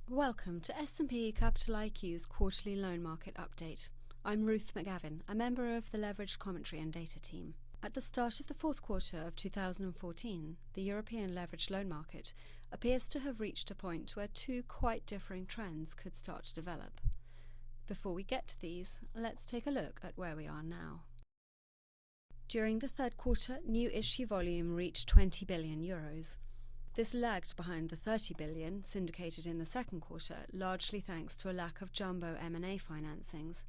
Welcome to S&P Capital IQ's quarterly loan market update. I'm Ruth McGavin, a member of the Leveraged Commentary and Data team. At the start of the fourth quarter of 2014, the European leveraged loan market appears to have reached a point where two quite differing trends could start to develop. Before we get to these, let's take a look at where we are now. During the third quarter, new issue volume reached €20 billion. This lagged behind the 30 billion syndicated in the second quarter, largely thanks to a lack of jumbo M&A financings.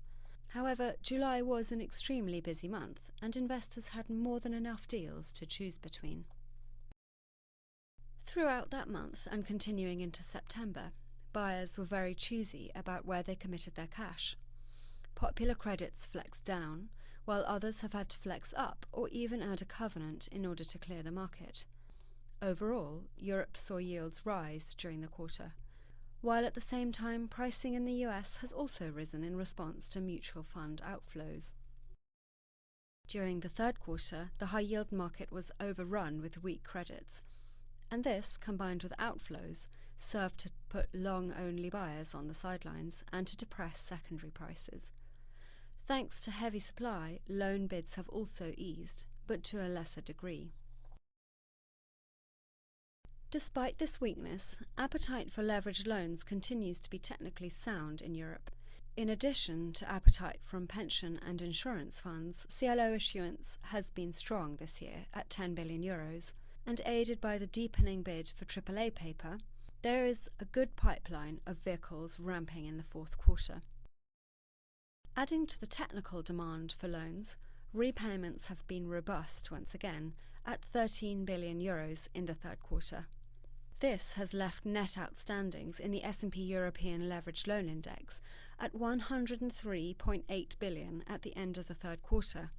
However, July was an extremely busy month, and investors had more than enough deals to choose between. Throughout that month and continuing into September, buyers were very choosy about where they committed their cash. Popular credits flexed down, while others have had to flex up or even add a covenant in order to clear the market. Overall, Europe saw yields rise during the quarter, while at the same time pricing in the US has also risen in response to mutual fund outflows. During the third quarter, the high-yield market was overrun with weak credits, and this, combined with outflows, served to put long-only buyers on the sidelines and to depress secondary prices. Thanks to heavy supply, loan bids have also eased, but to a lesser degree. Despite this weakness, appetite for leveraged loans continues to be technically sound in Europe. In addition to appetite from pension and insurance funds, CLO issuance has been strong this year at €10 billion, and aided by the deepening bid for AAA paper, there is a good pipeline of vehicles ramping in the fourth quarter. Adding to the technical demand for loans, repayments have been robust once again at €13 billion in the third quarter. This has left net outstandings in the S&P European Leveraged Loan Index at $103.8 billion at the end of the third quarter,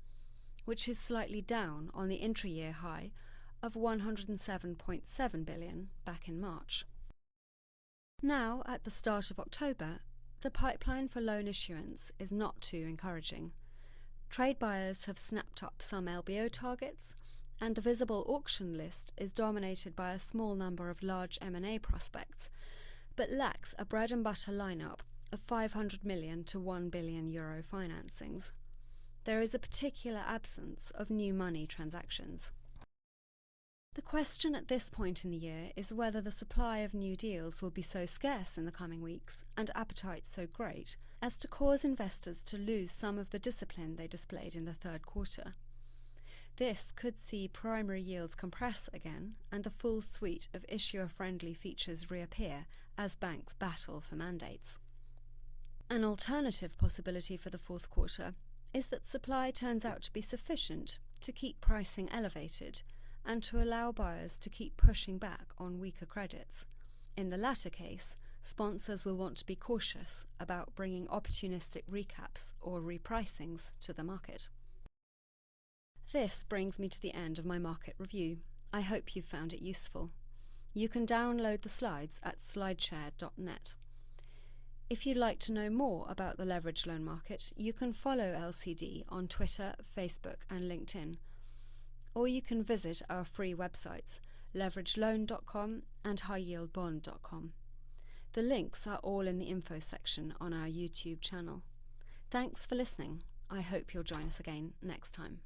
which is slightly down on the intra-year high of $107.7 billion back in March. Now, at the start of October, the pipeline for loan issuance is not too encouraging. Trade buyers have snapped up some LBO targets, and the visible auction list is dominated by a small number of large M&A prospects, but lacks a bread-and-butter lineup of 500 million to €1 billion financings. There is a particular absence of new money transactions. The question at this point in the year is whether the supply of new deals will be so scarce in the coming weeks and appetite so great as to cause investors to lose some of the discipline they displayed in the third quarter. This could see primary yields compress again and the full suite of issuer-friendly features reappear as banks battle for mandates. An alternative possibility for the fourth quarter is that supply turns out to be sufficient to keep pricing elevated and to allow buyers to keep pushing back on weaker credits. In the latter case, sponsors will want to be cautious about bringing opportunistic recaps or repricings to the market. This brings me to the end of my market review. I hope you found it useful. You can download the slides at slideshare.net. If you'd like to know more about the leveraged loan market, you can follow LCD on Twitter, Facebook and LinkedIn. Or you can visit our free websites, leveragedloan.com and highyieldbond.com. The links are all in the info section on our YouTube channel. Thanks for listening. I hope you'll join us again next time.